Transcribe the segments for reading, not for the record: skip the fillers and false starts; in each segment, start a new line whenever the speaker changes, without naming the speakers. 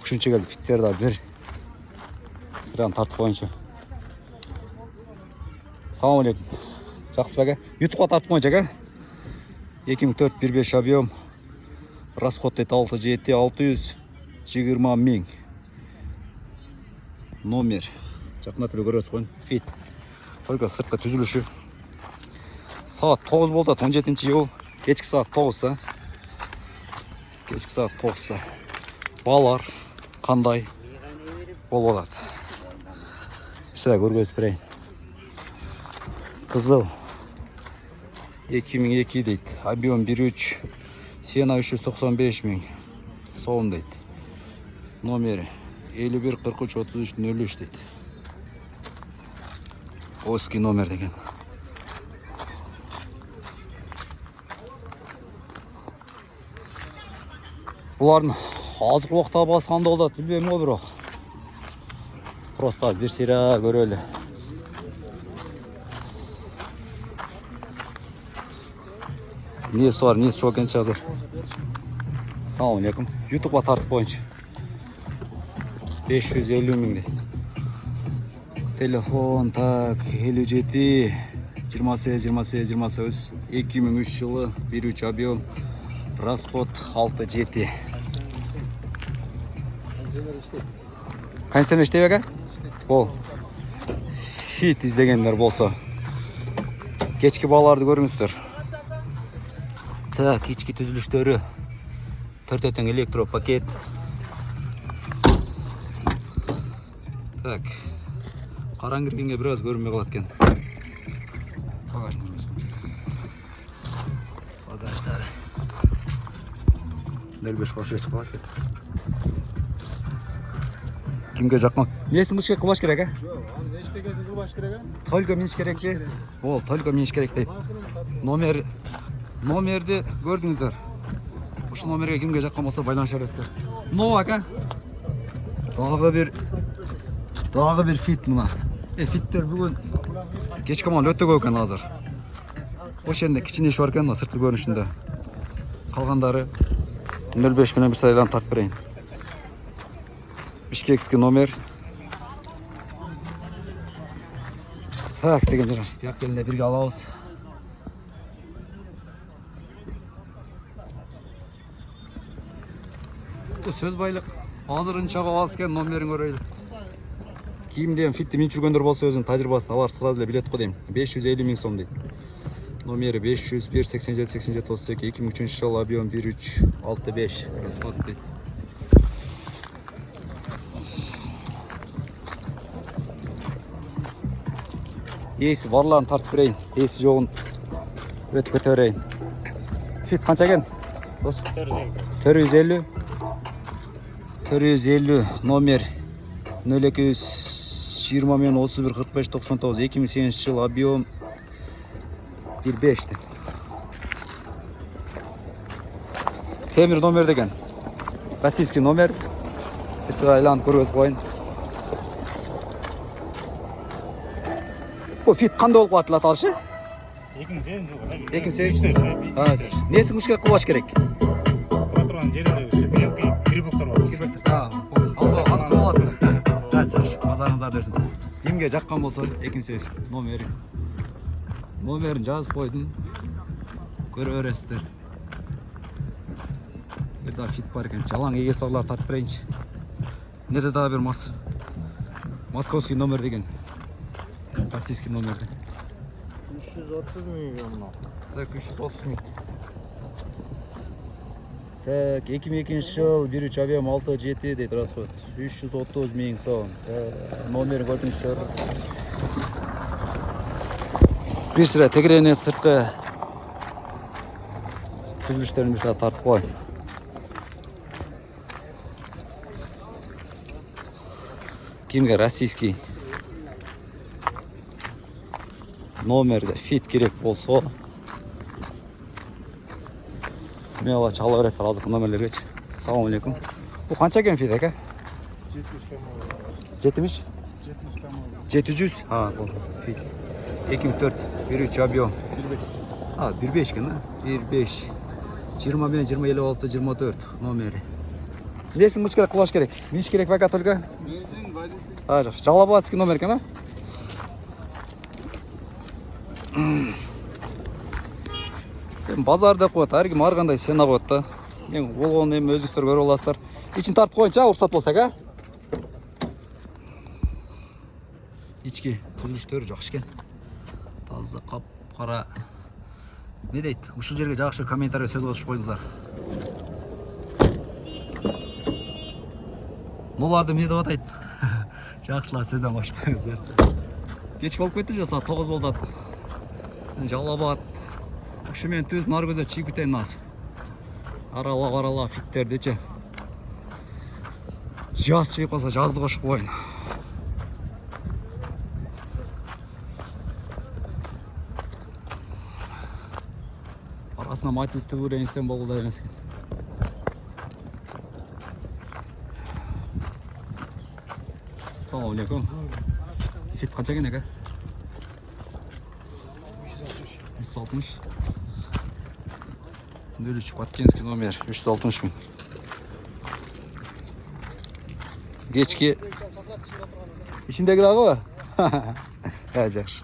3-ші келдік. Фиттерді бір сыраны тартып қойыншы. Салам алейкум. Жақсы бәке. Ютубқа тартып қойыншы әке. 2004-15 объем. Расход дейді 6-7-620 мың. Номер. Жақына түрі көресіз қойын. Фит. Только сыртқа түзіліші. Сағат 9 болды, 17-ші ел. Кешкі сағат 9-та. Кешкі сағат 9-та. Балар қандай болып олады. Сірә көргөз бірейін. Қызыл. 2002 дейді. Объем 1.3. Сена 395 мың. Соғым дейді. Номері 51-43-33-03 дейді. Оски номер деген. Бұлардың азық уақытта басқанда олады, білбеймін ғой бірақ. Просто бір сира көрелі. Несі бар, несі жоқ екенші қазір. Салам алейкум. Ютубқа тартып қойыншы. 550 мың дейді. Телефон, так, 57, 28, 2003 жылы, 1.3 объем, расход 6-7. Кондиционер іштей бәке? Бол. Фит іздегендер болса. Кешкі баларды көріңіздер. Так, кешкі түзіліштері. 4-тен электропакет. Так. Қараң кіргенге біраз көрінмей қалады екен. Багаждары. 05 қош еші қалады екен. Кімге жақмақ? Несін қышке қылбаш керек, ә?
Жоқ, нештегесін қылбаш керек, ә?
Только менш керек пе? Ол, только менш керек дейді. Номерді көрдіңіздер. Ұшы номерге кімге жаққан болса байланыш өресіздер. Но, әка? Дағы бір фит мұна. Фиттер бүгін кешкі маған өтті көкен азыр. Ош жерінде кішіне шуар екен, сыртқы көрінішінде. Қалғандары 05 менен бір сайлан тарт берейін. Бишкекский номер. Так, деген жара. Яқ келінде бірге алауыз. Бұл сөз байлық. Азырын шаға алыскен номерін көрейді. Киім дейм, фитті мен жүргендер болса өзінің тәжірибасын алар сразу билет қой дейм. 550 мың сом дейді. Номері 501-87-87-32, 2003 жыл, объем 1.3-65. Расход дейді. Есі барларын тартып берейін. Есі жоғын өтіп көтерейін. Фит қанша екен? 450. 450 номер 0220 мен 31-45-99, 2008 жыл, объем 1.5. Темір номер деген. Российский номер. Исраилан көргөз қойын. Бұл фит қандай болып атылат алшы?
2008 жылғы.
2008? Несін күшке қылбаш керек?
Қылатырған жерінде грибоктар бар.
Анық боласың. Жақсы, мазарыңыздар дерсін. Кімге жаққан болса 2008 номері. Номерін жазып қойдың. Көрі өресіздер. Ерда фит бар екен. Жалаң егес барлар тартып берейінші. Неде дағы бір московский номер деген. Российский номерді.
330 мың.
Так, 330 мың. Так, 2002 жыл, 1.3 объем 6-7 дейді расход. 330 мың сом. Номер көрдіңіздер. Bir sıra tekrarını sırtқы түзіліштерін bir saat тартып қой. Кимге российский номерді фит керек болса смело чала бересіздер азық номерлерге. Салам алейкум. Бұл қанша екен фит әке? 70? 700? Бұл фит. 2004, 1.3 объем. 1.5 екен, 1.5. 20 мен 20, 56, 24 номері. несін мыш керек, құлаш керек? Миш керек пока только?
Бензин, водитель.
Жақсы. Жалабатский номер екен, а? Базар деп қояды, әркім арғандай сена қояды да. Мен ол оны өзіңіздер көріп аласыздар. Ичін тартып қойынша, ұрсат болсақ, а? Ичке түзіліштері жақсы екен. Таза қап қара. Не дейді? Ушыл жерге жақсы комментария сөз қосып қойдыңыздар. Ноларды не деп атайды? Жақсылар сөзден қосып қойыңыздар. Кеш болып кетті же, сағат 9 болды. Жалабат. Шымен төз нар көзі чиіп кетейін нас. Арала фиттерді че. Жаз шығып қалса жазды қошып қойын. Арасына матисті көрейінсен болу да емес. Ассалаумалейкум. Фит қанша екен екен? 360. Нөліш Паткинский номер 360 мың. Кешке ішіндегі дағы ба? Жақсы.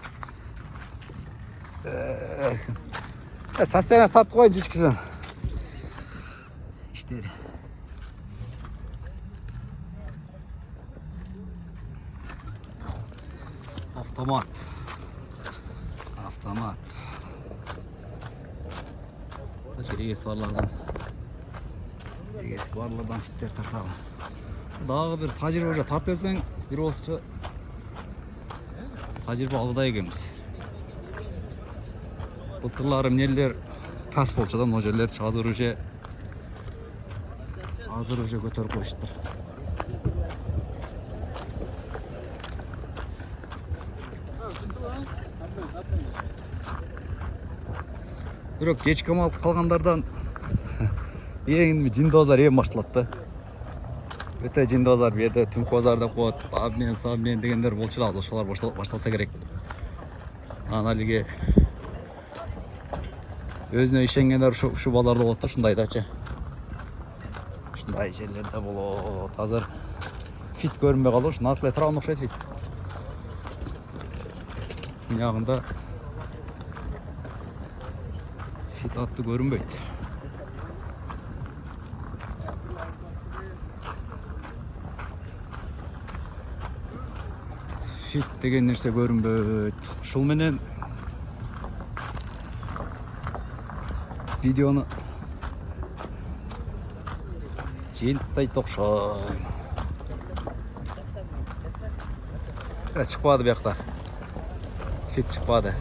Состояние тартып қойын жешкісін. İşte. Автомат. Рейс барлардан. Рейс барлардан фиттер тартады. Дағы бір тәжірибе уже тартып өсең, бір олсы тәжірибе алуда екенбіз. Былтырларым нелер пәс болчадан, о жерлер азыр уже көтеріп қойыштыр. Бирок кечки мал қалғандардан ең жиндозар ең башталады. Өте жиндозар берді, түмкозар деп қояды, абмен дегендер болчылады, ошолар башталса керек. Аналиге өзіне ишенгендер ушу базарда болот да, ушундай дачы. Ушундай жерлерде болот. Азыр фит көрүнбөй калды, ушун аркылуу турган окшойт фит. Ягында фит аттуу көрүнбөйт. Фит деген нерсе көрүнбөйт. Ушул менен видеону жыйынтыктайт окшойм. Чыкпады бuyakta. Фит чыкпады.